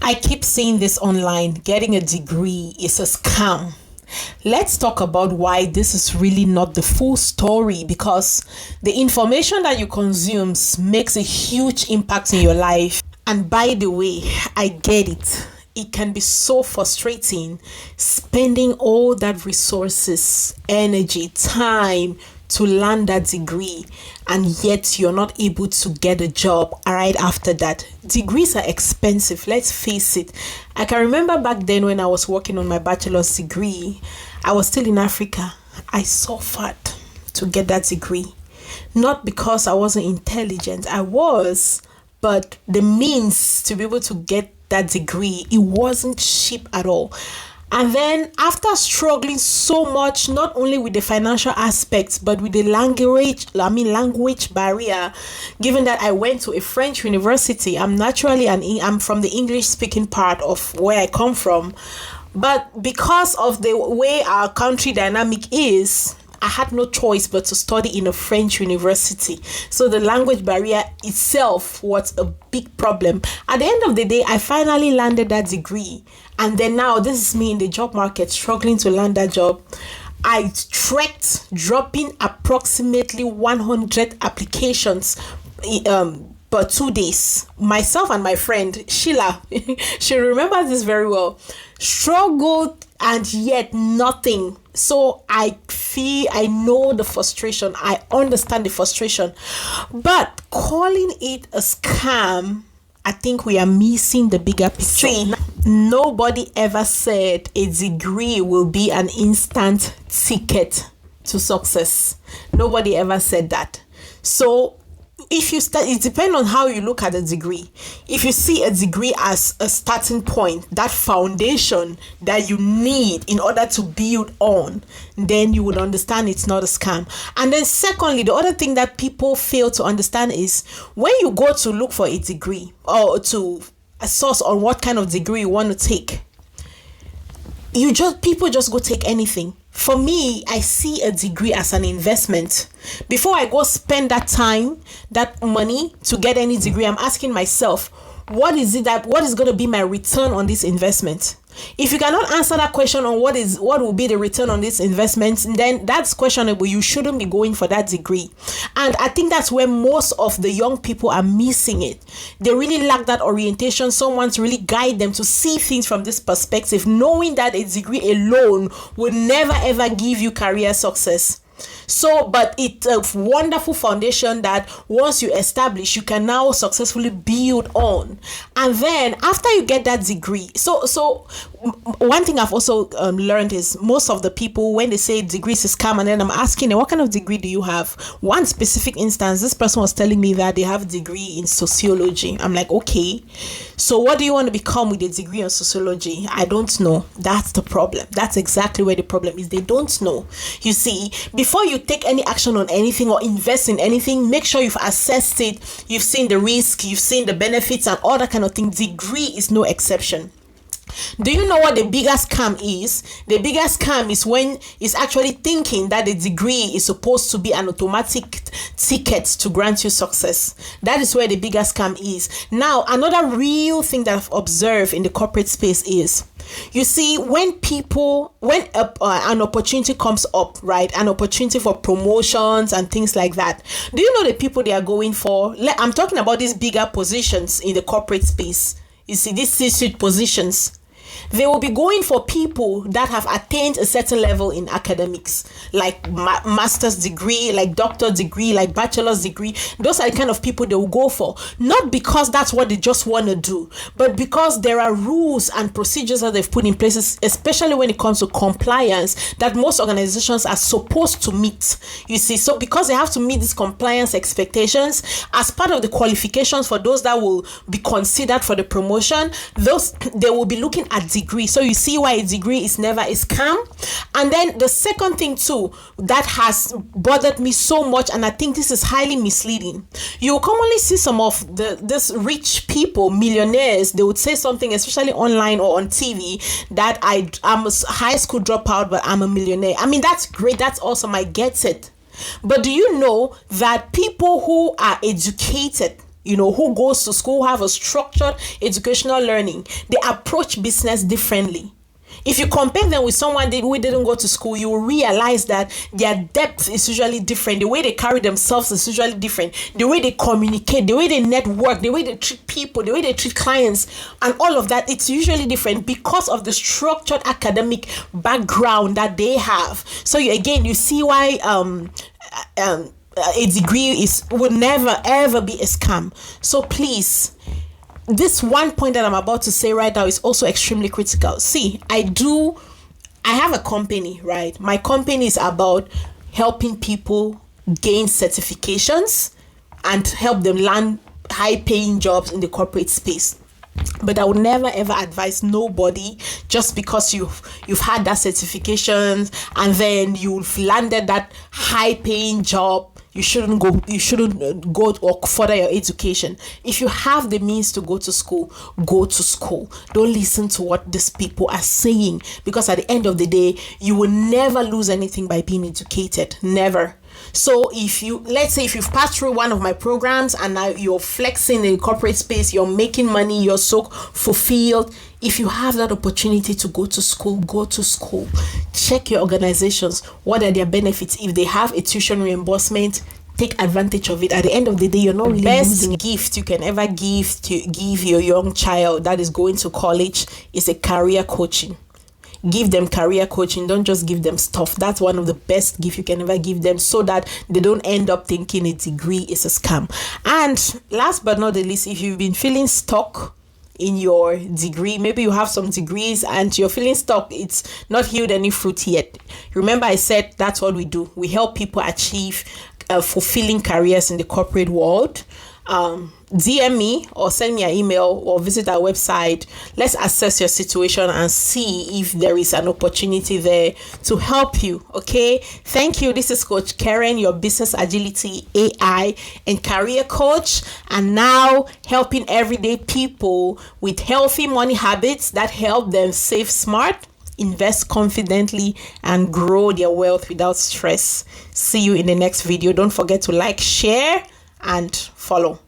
I keep seeing this online. Getting a degree is a scam. Let's talk about why this is really not the full story, because the information that you consume makes a huge impact in your life. And by the way, I get it. It can be so frustrating spending all that resources, energy, time to learn that degree, and yet you're not able to get a job right after that. Degrees are expensive, let's face it. I can remember back then when I was working on my bachelor's degree, I was still in Africa. I suffered to get that degree. Not because I wasn't intelligent, I was, but the means to be able to get that degree, it wasn't cheap at all. And then after struggling so much, not only with the financial aspects, but with the language barrier, given that I went to a French university, I'm from the English speaking part of where I come from. But because of the way our country dynamic is, I had no choice but to study in a French university. So the language barrier itself was a big problem. At the end of the day, I finally landed that degree. And then now this is me in the job market struggling to land that job. I trekked, dropping approximately 100 applications per 2 days. Myself and my friend Sheila, she remembers this very well, struggled and yet nothing. So I know the frustration. I understand the frustration. But calling it a scam, I think we are missing the bigger picture. See, nobody ever said a degree will be an instant ticket to success. Nobody ever said that. So if you start, it depends on how you look at a degree. If you see a degree as a starting point, that foundation that you need in order to build on, then you would understand it's not a scam. And then secondly, the other thing that people fail to understand is when you go to look for a degree or to a source on what kind of degree you want to take, people just go take anything. For me, I see a degree as an investment. Before I go spend that time, that money to get any degree, I'm asking myself, what is going to be my return on this investment? If you cannot answer that question on what will be the return on this investment, then that's questionable. You shouldn't be going for that degree. And I think that's where most of the young people are missing it. They really lack that orientation, someone to really guide them to see things from this perspective, knowing that a degree alone would never ever give you career success. So, but it's a wonderful foundation that once you establish, you can now successfully build on. And then after you get that degree, so one thing I've also learned is most of the people, when they say degrees is scam, and then I'm asking them, what kind of degree do you have? One specific instance, this person was telling me that they have a degree in sociology. I'm like, okay, so what do you want to become with a degree in sociology? I don't know. That's the problem. That's exactly where the problem is. They don't know. You see, before you take any action on anything or invest in anything, make sure you've assessed it, you've seen the risk, you've seen the benefits and all that kind of thing. Degree is no exception. Do you know what the biggest scam is? The biggest scam is when it's actually thinking that the degree is supposed to be an automatic ticket to grant you success. That is where the biggest scam is. Now, another real thing that I've observed in the corporate space is, you see, when an opportunity comes up, right, an opportunity for promotions and things like that, do you know the people they are going for? I'm talking about these bigger positions in the corporate space. You see, these C-suite positions, they will be going for people that have attained a certain level in academics, like master's degree, like doctor degree, like bachelor's degree. Those are the kind of people they will go for. Not because that's what they just want to do, but because there are rules and procedures that they've put in place, especially when it comes to compliance, that most organizations are supposed to meet. You see, so because they have to meet these compliance expectations as part of the qualifications for those that will be considered for the promotion, they will be looking at degree. So you see why a degree is never a scam. And then the second thing too that has bothered me so much, and I think this is highly misleading, you will commonly see some of this rich people, millionaires, they would say something, especially online or on TV, that I'm a high school dropout but I'm a millionaire. I mean, that's great, that's awesome, I get it. But do you know that people who are educated who goes to school, have a structured educational learning, they approach business differently. If you compare them with someone who didn't go to school, you will realize that their depth is usually different. The way they carry themselves is usually different. The way they communicate, the way they network, the way they treat people, the way they treat clients, and all of that, it's usually different because of the structured academic background that they have. So you see why a degree would never ever be a scam. So please, this one point that I'm about to say right now is also extremely critical. See, I have a company, right? My company is about helping people gain certifications and help them land high-paying jobs in the corporate space. But I would never ever advise nobody just because you've had that certification and then you've landed that high-paying job. You shouldn't go or further your education. If you have the means to go to school, go to school. Don't listen to what these people are saying, because at the end of the day, you will never lose anything by being educated. Never. So let's say if you've passed through one of my programs and now you're flexing in the corporate space, you're making money, you're so fulfilled. If you have that opportunity to go to school, go to school. Check your organizations. What are their benefits? If they have a tuition reimbursement, take advantage of it. At the end of the day, you're not really losing. Gift you can ever give your young child that is going to college is a career coaching. Give them career coaching. Don't just give them stuff. That's one of the best gifts you can ever give them, so that they don't end up thinking a degree is a scam. And last but not the least, if you've been feeling stuck in your degree, maybe you have some degrees and you're feeling stuck, it's not yield any fruit yet. Remember, I said that's what we do. We help people achieve fulfilling careers in the corporate world. DM me or send me an email or visit our website. Let's assess your situation and see if there is an opportunity there to help you. Okay, thank you. This is Coach Karen, your business agility, AI and career coach, and now helping everyday people with healthy money habits that help them save smart, invest confidently, and grow their wealth without stress. See you in the next video. Don't forget to like, share, and follow.